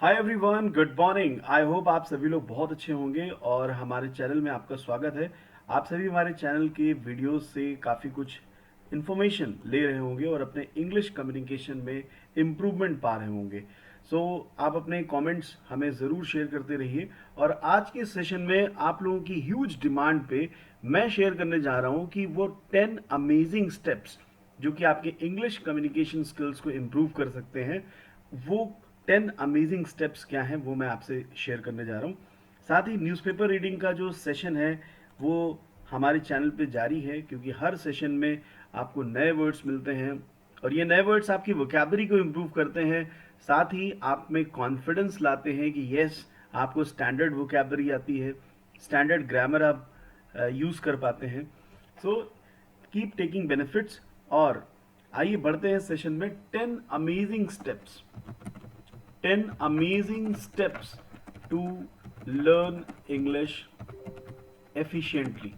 Hi everyone, good morning. I hope आप सभी लोग बहुत अच्छे होंगे और हमारे चैनल में आपका स्वागत है। आप सभी हमारे चैनल के वीडियोस से काफ़ी कुछ इन्फॉर्मेशन ले रहे होंगे और अपने इंग्लिश कम्युनिकेशन में इम्प्रूवमेंट पा रहे होंगे। सो आप अपने कमेंट्स हमें ज़रूर शेयर करते रहिए। और आज के सेशन में आप लोगों की ह्यूज डिमांड पे मैं शेयर करने जा रहा हूँ कि वो 10 अमेजिंग स्टेप्स जो कि आपके इंग्लिश कम्युनिकेशन स्किल्स को इम्प्रूव कर सकते हैं। वो 10 अमेजिंग स्टेप्स क्या हैं वो मैं आपसे शेयर करने जा रहा हूँ। साथ ही न्यूज़पेपर रीडिंग का जो सेशन है वो हमारे चैनल पे जारी है, क्योंकि हर सेशन में आपको नए वर्ड्स मिलते हैं और ये नए वर्ड्स आपकी वोकैबुलरी को इम्प्रूव करते हैं। साथ ही आप में कॉन्फिडेंस लाते हैं कि यस, आपको स्टैंडर्ड वोकैबुलरी आती है, स्टैंडर्ड ग्रामर आप यूज़ कर पाते हैं। So keep taking benefits. और आइए बढ़ते हैं सेशन में। 10 amazing steps, 10 amazing steps to learn English efficiently।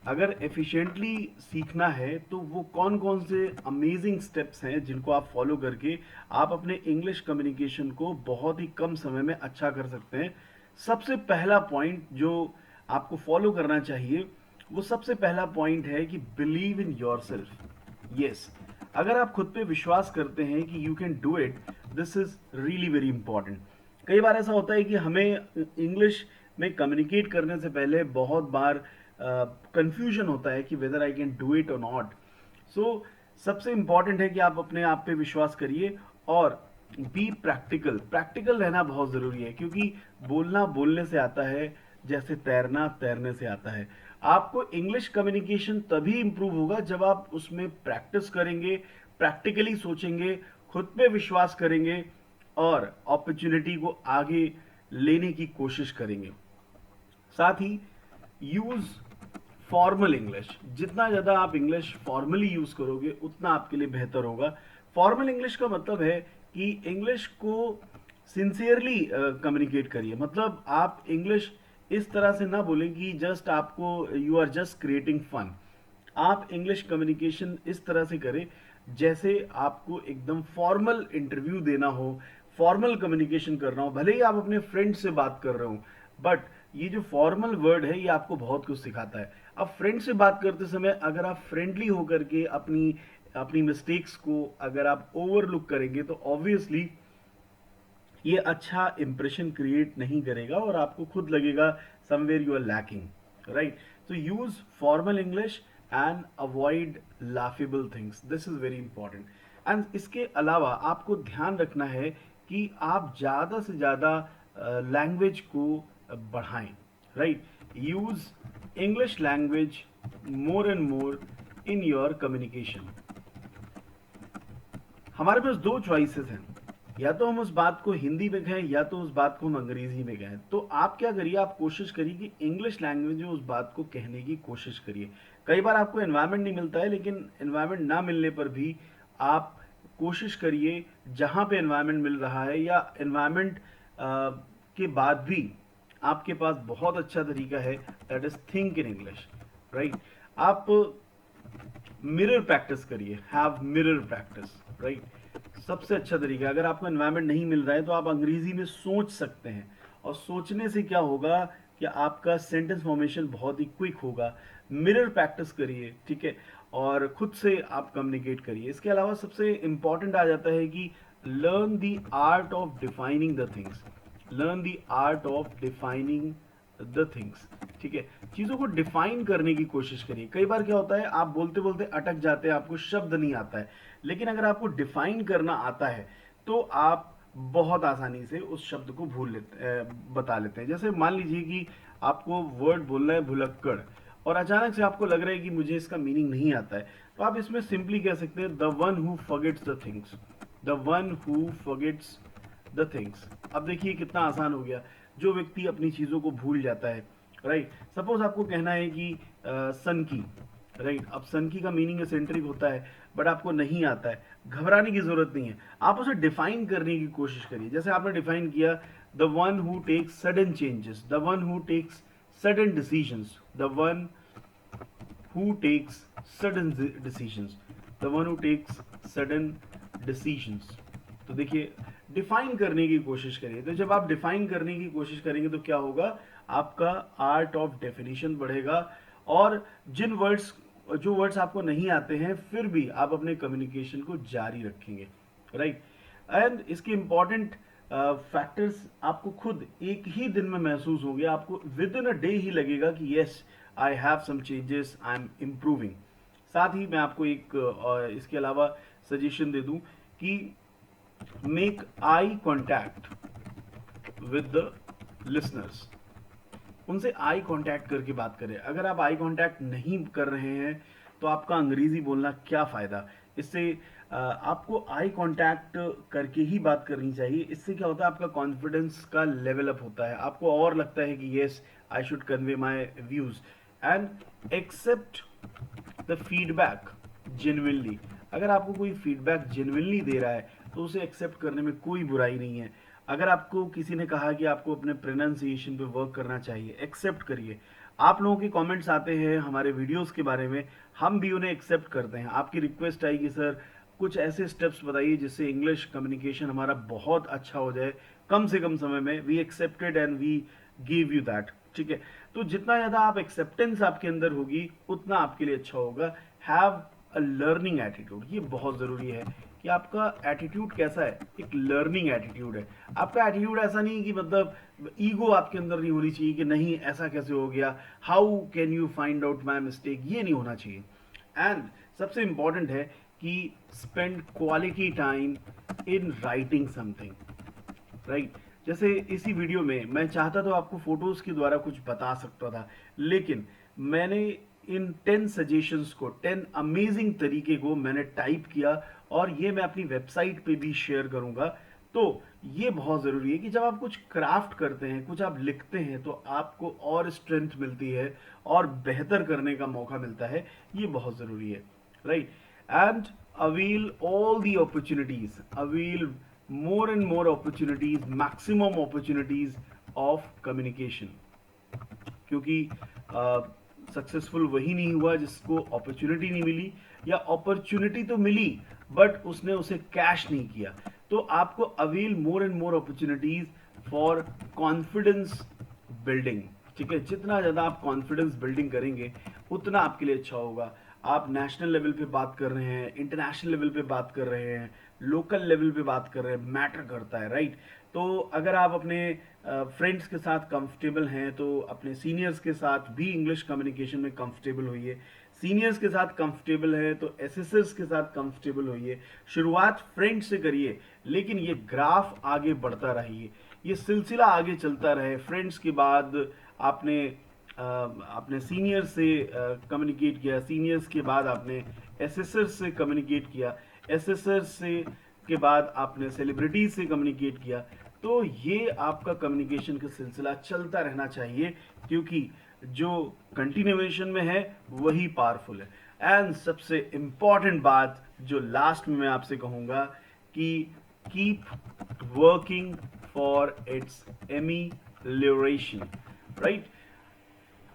अगर एफिशिएंटली सीखना है तो वो कौन कौन से अमेजिंग स्टेप्स हैं जिनको आप फॉलो करके आप अपने इंग्लिश कम्युनिकेशन को बहुत ही कम समय में अच्छा कर सकते हैं। सबसे पहला पॉइंट जो आपको फॉलो करना चाहिए, वो सबसे पहला पॉइंट है कि believe in your self. Yes, अगर आप खुद पे विश्वास करते हैं कि you can do it, this is really very important. कई बार ऐसा होता है कि हमें इंग्लिश में कम्युनिकेट करने से पहले बहुत बार कंफ्यूजन होता है कि whether I can do it और नॉट। सो सबसे इंपॉर्टेंट है कि आप अपने आप पे विश्वास करिए और बी प्रैक्टिकल। प्रैक्टिकल रहना बहुत ज़रूरी है, क्योंकि बोलना बोलने से आता है, जैसे तैरना तैरने से आता है। आपको इंग्लिश कम्युनिकेशन तभी इंप्रूव होगा जब आप उसमें प्रैक्टिस करेंगे, प्रैक्टिकली सोचेंगे, खुद पे विश्वास करेंगे और अपॉर्चुनिटी को आगे लेने की कोशिश करेंगे। साथ ही यूज फॉर्मल इंग्लिश। जितना ज़्यादा आप इंग्लिश फॉर्मली यूज़ करोगे उतना आपके लिए बेहतर होगा। फॉर्मल इंग्लिश का मतलब है कि इंग्लिश को सिंसियरली कम्युनिकेट करिए। मतलब आप इंग्लिश इस तरह से ना बोलें कि जस्ट आपको you are just creating fun. आप इंग्लिश कम्युनिकेशन इस तरह से करें जैसे आपको एकदम फॉर्मल इंटरव्यू देना हो, फॉर्मल कम्युनिकेशन करना हो। भले ही आप अपने फ्रेंड से बात कर रहे हो, बट ये जो फॉर्मल वर्ड है ये आपको बहुत कुछ सिखाता है। अब फ्रेंड से बात करते समय अगर आप फ्रेंडली होकर के अपनी अपनी मिस्टेक्स को अगर आप ओवरलुक करेंगे तो ऑब्वियसली ये अच्छा इंप्रेशन क्रिएट नहीं करेगा और आपको खुद लगेगा somewhere you are lacking, right. तो use formal English and avoid laughable things, this is very important. And इसके अलावा आपको ध्यान रखना है कि आप ज़्यादा से ज़्यादा लैंग्वेज को बढ़ाएं, right. Use English language more and more in your communication. हमारे पास दो चॉइसेस हैं, या तो हम उस बात को हिंदी में कहें या तो उस बात को हम अंग्रेजी में कहें। तो आप क्या करिए, आप कोशिश करिए कि इंग्लिश लैंग्वेज में उस बात को कहने की कोशिश करिए। कई बार आपको एनवायरनमेंट नहीं मिलता है, लेकिन एनवायरनमेंट ना मिलने पर भी आप कोशिश करिए जहाँ पे एनवायरनमेंट मिल रहा है या एनवायरनमेंट के बाद भी आपके पास बहुत अच्छा तरीका है, that is think in English, right. आप मिरर प्रैक्टिस करिए, हैव मिरर प्रैक्टिस, राइट। सबसे अच्छा तरीका है। अगर आपको एनवायरनमेंट नहीं मिल रहा है तो आप अंग्रेजी में सोच सकते हैं, और सोचने से क्या होगा कि आपका सेंटेंस फॉर्मेशन बहुत ही क्विक होगा। मिरर प्रैक्टिस करिए, ठीक है, और खुद से आप कम्युनिकेट करिए। इसके अलावा सबसे इंपॉर्टेंट आ जाता है कि learn the art of defining the things. Learn the art of defining the things, ठीक है। चीज़ों को डिफाइन करने की कोशिश करिए। कई बार क्या होता है, आप बोलते बोलते अटक जाते हैं, आपको शब्द नहीं आता है, लेकिन अगर आपको डिफाइन करना आता है तो आप बहुत आसानी से उस शब्द को बता लेते हैं। जैसे मान लीजिए कि आपको वर्ड बोलना है भुलक्कड़, और अचानक से आपको लग रहा है कि मुझे इसका मीनिंग नहीं आता है, तो आप इसमें सिंपली कह सकते हैं the one who forgets the things. The one who forgets the things. अब देखिए कितना आसान हो गया, जो व्यक्ति अपनी चीज़ों को भूल जाता है, राइट। सपोज आपको कहना है कि सन की, राइट। अब सन की का मीनिंग एसेंट्रिक होता है, बट आपको नहीं आता है, घबराने की जरूरत नहीं है। आप उसे डिफाइन करने की कोशिश करिए। जैसे आपने डिफाइन किया, the one who takes sudden changes, the one who takes sudden decisions, the one who takes sudden decisions, the one who takes sudden decisions। तो देखिए डिफाइन करने की कोशिश करिए। तो जब आप डिफाइन करने की कोशिश करेंगे तो क्या होगा, आपका आर्ट ऑफ डेफिनेशन बढ़ेगा, और जो वर्ड्स आपको नहीं आते हैं फिर भी आप अपने कम्युनिकेशन को जारी रखेंगे, राइट। एंड इसके इंपॉर्टेंट फैक्टर्स आपको खुद एक ही दिन में महसूस होंगे, आपको विद इन अ डे ही लगेगा कि yes I have some changes, I am improving. साथ ही मैं आपको एक इसके अलावा सजेशन दे दूं कि make eye contact with the listeners. उनसे आई कांटेक्ट करके बात करें। अगर आप आई कांटेक्ट नहीं कर रहे हैं तो आपका अंग्रेजी बोलना क्या फायदा। इससे आपको आई कांटेक्ट करके ही बात करनी चाहिए। इससे क्या होता है, आपका कॉन्फिडेंस का लेवल अप होता है, आपको और लगता है कि yes I should convey my views and accept the feedback genuinely. अगर आपको कोई फीडबैक जेन्युइनली दे रहा है तो उसे एक्सेप्ट करने में कोई बुराई नहीं है। अगर आपको किसी ने कहा कि आपको अपने प्रोनाउंसिएशन पे वर्क करना चाहिए, एक्सेप्ट करिए। आप लोगों के कमेंट्स आते हैं हमारे वीडियोस के बारे में, हम भी उन्हें एक्सेप्ट करते हैं। आपकी रिक्वेस्ट आई कि सर कुछ ऐसे स्टेप्स बताइए जिससे इंग्लिश कम्युनिकेशन हमारा बहुत अच्छा हो जाए कम से कम समय में। We accepted and we give you that, ठीक है। तो जितना ज़्यादा आप एक्सेप्टेंस आपके अंदर होगी उतना आपके लिए अच्छा होगा। हैव अ लर्निंग एटीट्यूड, ये बहुत ज़रूरी है कि आपका एटीट्यूड कैसा है, एक लर्निंग एटीट्यूड है। आपका एटीट्यूड ऐसा नहीं कि मतलब ईगो आपके अंदर नहीं होनी चाहिए कि नहीं ऐसा कैसे हो गया, how can you find out my mistake, ये नहीं होना चाहिए। एंड सबसे इंपॉर्टेंट है कि spend quality time in writing something, right. जैसे इसी वीडियो में मैं चाहता तो आपको फोटोज के द्वारा कुछ बता सकता था, लेकिन मैंने इन 10 सजेशंस को, 10 अमेजिंग तरीके को मैंने टाइप किया और ये मैं अपनी वेबसाइट पे भी शेयर करूंगा। तो ये बहुत ज़रूरी है कि जब आप कुछ क्राफ्ट करते हैं, कुछ आप लिखते हैं, तो आपको और स्ट्रेंथ मिलती है और बेहतर करने का मौका मिलता है। ये बहुत ज़रूरी है, right. And avail all the opportunities, avail more and more opportunities, maximum opportunities of communication। क्योंकि सक्सेसफुल वही नहीं हुआ जिसको अपॉर्चुनिटी नहीं मिली, या अपॉर्चुनिटी तो मिली बट उसने उसे कैश नहीं किया। तो आपको avail more and more opportunities for confidence building, ठीक है। जितना ज़्यादा आप कॉन्फिडेंस बिल्डिंग करेंगे उतना आपके लिए अच्छा होगा। आप नेशनल लेवल पे बात कर रहे हैं, इंटरनेशनल लेवल पे बात कर रहे हैं, लोकल लेवल पे बात कर रहे हैं, मैटर करता है, राइट। तो अगर आप अपने फ्रेंड्स के साथ कंफर्टेबल हैं तो अपने सीनियर्स के साथ भी इंग्लिश कम्युनिकेशन में कंफर्टेबल होइए। सीनियर्स के साथ कंफर्टेबल है तो एसएसएस के साथ कंफर्टेबल होइए। शुरुआत फ्रेंड्स से करिए, लेकिन ये ग्राफ आगे बढ़ता रहिए, ये सिलसिला आगे चलता रहे। फ्रेंड्स के बाद आपने आपने सीनियर से कम्युनिकेट किया, सीनियर्स के बाद आपने एसएसएस से कम्युनिकेट किया, एसएसएस से के बाद आपने सेलिब्रिटीज से कम्युनिकेट किया। तो ये आपका कम्युनिकेशन का सिलसिला चलता रहना चाहिए, क्योंकि जो कंटिन्यूएशन में है वही पावरफुल है। एंड सबसे इंपॉर्टेंट बात जो लास्ट में मैं आपसे कहूंगा कि keep working for its amelioration, right.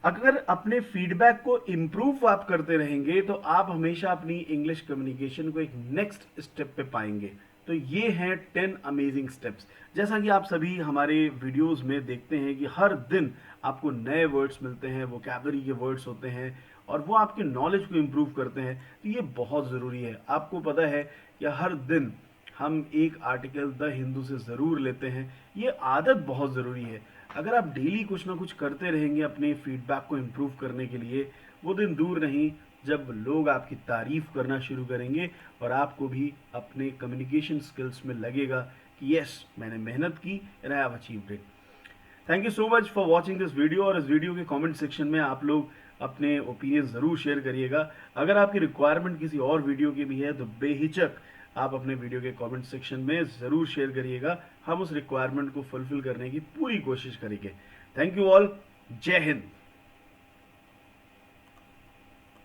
अगर अपने फीडबैक को इम्प्रूव आप करते रहेंगे तो आप हमेशा अपनी इंग्लिश कम्युनिकेशन को एक नेक्स्ट स्टेप पे पाएंगे। तो ये हैं 10 अमेजिंग स्टेप्स। जैसा कि आप सभी हमारे वीडियोस में देखते हैं कि हर दिन आपको नए वर्ड्स मिलते हैं, वोकैबुलरी के वर्ड्स होते हैं और वो आपके नॉलेज को इम्प्रूव करते हैं। तो ये बहुत ज़रूरी है। आपको पता है कि हर दिन हम एक आर्टिकल द हिंदू से ज़रूर लेते हैं। ये आदत बहुत ज़रूरी है। अगर आप डेली कुछ ना कुछ करते रहेंगे अपने फीडबैक को इम्प्रूव करने के लिए, वो दिन दूर नहीं जब लोग आपकी तारीफ करना शुरू करेंगे और आपको भी अपने कम्युनिकेशन स्किल्स में लगेगा कि यस मैंने मेहनत की and I have achieved it. Thank you so much for watching this video. और इस वीडियो के कमेंट सेक्शन में आप लोग अपने ओपिनियन ज़रूर शेयर करिएगा। अगर आपकी रिक्वायरमेंट किसी और वीडियो की भी है तो बेहिचक आप अपने वीडियो के कमेंट सेक्शन में ज़रूर शेयर करिएगा। हम उस रिक्वायरमेंट को फुलफिल करने की पूरी कोशिश करेंगे। Thank you all. जय हिंद।